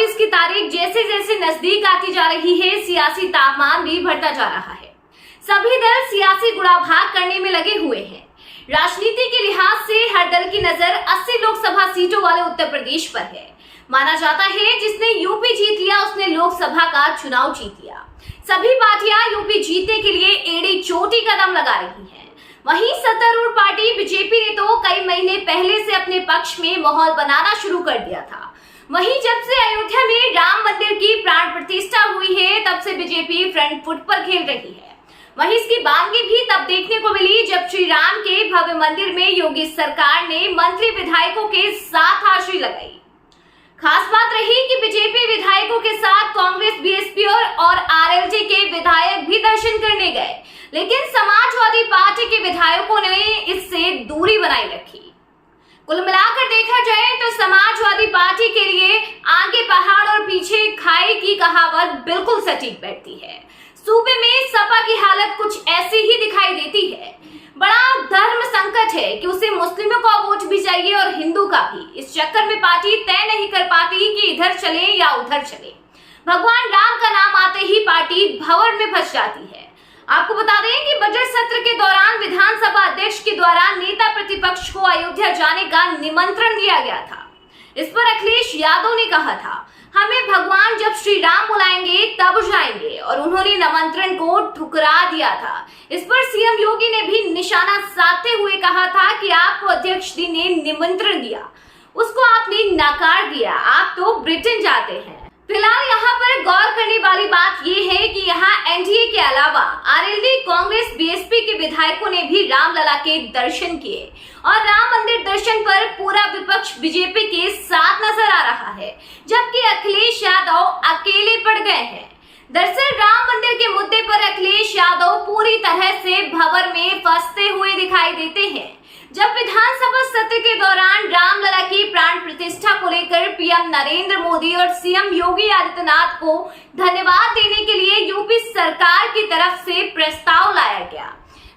24 की तारीख जैसे जैसे नजदीक आती जा रही है, सियासी तापमान भी बढ़ता जा रहा है। सभी दल सियासी गुड़ाभाग करने में लगे हुए हैं। राजनीति के लिहाज से हर दल की नजर 80 लोकसभा सीटों वाले उत्तर प्रदेश पर है। माना जाता है जिसने यूपी जीत लिया उसने लोकसभा का चुनाव जीत लिया। सभी पार्टियां यूपी जीतने के लिए एड़ी चोटी कदम लगा रही हैं। वहीं सत्तारूढ़ पार्टी बीजेपी ने तो कई महीने पहले से अपने पक्ष में माहौल बनाना शुरू कर दिया था। वहीं जब से अयोध्या में राम मंदिर की प्राण प्रतिष्ठा हुई है तब से बीजेपी फ्रंट फुट पर खेल रही है। वहीं इसकी बानगी भी तब देखने को मिली जब श्री राम के भव्य मंदिर में योगी सरकार ने मंत्री विधायकों के साथ हाजिरी लगाई। खास बात रही कि बीजेपी विधायकों के साथ कांग्रेस, बीएसपी और आरएलडी के विधायक भी दर्शन करने गए, लेकिन समाजवादी पार्टी के विधायकों ने इससे दूरी बनाए रखी। कुल मिलाकर देखा जाए तो समाजवादी पार्टी के लिए आगे पहाड़ और पीछे खाई की कहावत बिल्कुल सटीक बैठती है। सूबे में सपा की हालत कुछ ऐसी ही दिखाई देती है। बड़ा धर्म संकट है कि उसे मुस्लिमों का वोट भी चाहिए और हिंदू का भी। इस चक्कर में पार्टी तय नहीं कर पाती कि इधर चले या उधर चले। भगवान राम का नाम आते ही पार्टी भंवर में फंस जाती है। आपको बता दें कि बजट सत्र के दौरान विधानसभा अध्यक्ष के द्वारा नेता प्रतिपक्ष को अयोध्या जाने का निमंत्रण दिया गया था। इस पर अखिलेश यादव ने कहा था, हमें भगवान जब श्री राम बुलाएंगे तब जाएंगे, और उन्होंने निमंत्रण को ठुकरा दिया था। इस पर सीएम योगी ने भी निशाना साधते हुए कहा था कि आपको अध्यक्ष जी ने निमंत्रण दिया, उसको आपने नकार दिया, आप तो ब्रिटेन जाते हैं। फिलहाल यहाँ पर गौर करने वाली बात यह है कि यहाँ एनडीए के अलावा आरएलडी, कांग्रेस, बीएसपी के विधायकों ने भी रामलला के दर्शन किए और राम मंदिर दर्शन पर पूरा विपक्ष बीजेपी के साथ नजर आ रहा है, जबकि अखिलेश यादव अकेले पड़ गए हैं। दरअसल राम मंदिर के मुद्दे पर अखिलेश यादव पूरी तरह से भंवर में फंसते हुए दिखाई देते हैं। जब विधानसभा सत्र के दौरान रामलला की प्राण प्रतिष्ठा को लेकर पीएम नरेंद्र मोदी और सीएम योगी आदित्यनाथ को धन्यवाद देने के लिए यूपी सरकार की तरफ से प्रस्ताव लाया गया,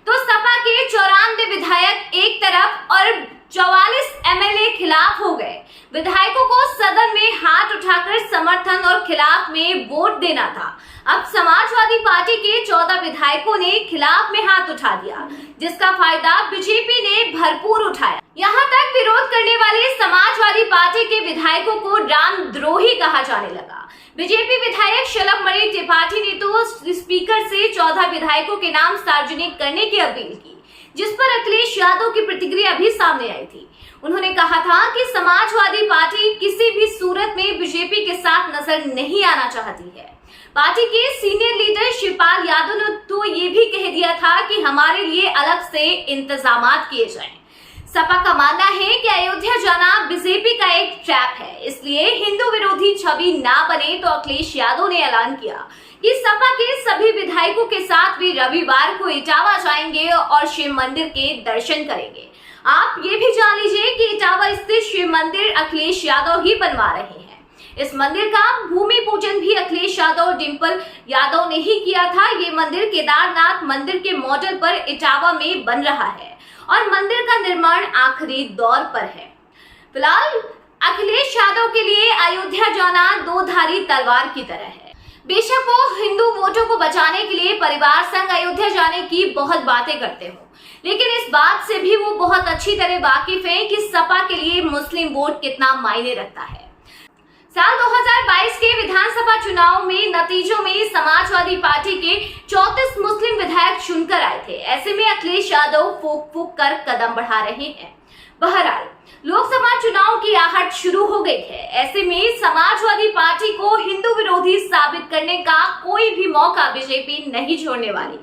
तो सपा के 94 विधायक एक तरफ और 44 एमएलए खिलाफ हो गए। विधायकों को सदन में हाथ उठाकर समर्थन और खिलाफ में वोट देना था। अब समाजवादी पार्टी के 14 विधायकों ने खिलाफ में हाथ उठा दिया, जिसका फायदा बीजेपी ने भरपूर उठाया। यहाँ तक विरोध करने वाले समाजवादी पार्टी के विधायकों को रामद्रोही कहा जाने लगा। बीजेपी विधायक शलभमणि त्रिपाठी ने तो स्पीकर से 14 विधायकों के नाम सार्वजनिक करने की अपील की, जिस पर अखिलेश यादव की प्रतिक्रिया भी सामने आई थी। उन्होंने कहा था कि समाजवादी पार्टी किसी भी सूरत में बीजेपी के साथ नजर नहीं आना चाहती है। पार्टी के सीनियर लीडर शिवपाल यादव ने तो ये भी कह दिया था कि हमारे लिए अलग से इंतजामात किए जाएं। सपा का मानना है कि अयोध्या जाना बीजेपी का एक ट्रैप है, इसलिए हिंदू विरोधी छवि ना बने, तो अखिलेश यादव ने ऐलान किया कि सपा के सभी विधायकों के साथ वे रविवार को इटावा जाएंगे और शिव मंदिर के दर्शन करेंगे। आप ये भी जान लीजिए कि इटावा स्थित शिव मंदिर अखिलेश यादव ही बनवा रहे हैं। इस मंदिर का भूमि पूजन भी अखिलेश यादव और डिंपल यादव ने ही किया था। ये मंदिर केदारनाथ मंदिर के मॉडल पर इटावा में बन रहा है और मंदिर का निर्माण आखिरी दौर पर है। फिलहाल अखिलेश यादव के लिए अयोध्या जाना दो-धारी तलवार की तरह है। बेशक वो हिंदू वोटों को बचाने के लिए परिवार संग अयोध्या जाने की बहुत बातें करते हो, लेकिन इस बात से भी वो बहुत अच्छी तरह वाकिफ हैं कि सपा के लिए मुस्लिम वोट कितना मायने रखता है। साल 2022 के विधानसभा चुनाव में नतीजों में समाजवादी पार्टी के 34 मुस्लिम विधायक चुनकर आए थे। ऐसे में अखिलेश यादव फूक फूक कर कदम बढ़ा रहे हैं। बहरहाल लोकसभा चुनाव की आहट शुरू हो गई है। ऐसे में समाजवादी पार्टी को हिंदू विरोधी साबित करने का कोई भी मौका बीजेपी नहीं छोड़ने वाली।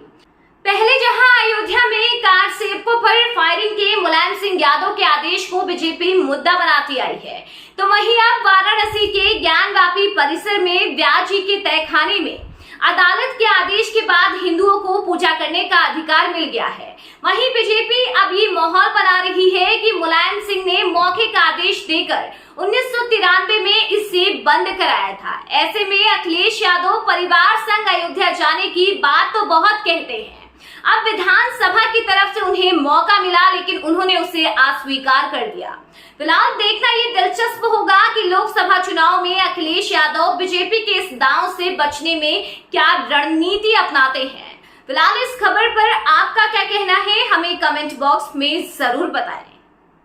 पहले जहां अयोध्या में कार सेवकों पर फायरिंग के मुलायम सिंह यादव के आदेश को बीजेपी मुद्दा बनाती आई है, तो वहीं अब वाराणसी के ज्ञानवापी परिसर में व्यास जी के तहखाने में अदालत के आदेश के बाद हिंदुओं को पूजा करने का अधिकार मिल गया है। वहीं बीजेपी अब ये माहौल बना रही है कि मुलायम सिंह ने मौखिक आदेश देकर 1993 में इसे बंद कराया था। ऐसे में अखिलेश यादव परिवार संग अयोध्या जाने की बात तो बहुत कहते हैं। अब विधानसभा की तरफ से उन्हें मौका मिला, लेकिन उन्होंने उसे अस्वीकार कर दिया। फिलहाल देखना ये दिलचस्प होगा कि लोग लोकसभा चुनाव में अखिलेश यादव बीजेपी के इस दांव से बचने में क्या रणनीति अपनाते हैं? फिलहाल इस खबर पर आपका क्या कहना है, हमें कमेंट बॉक्स में जरूर बताएं।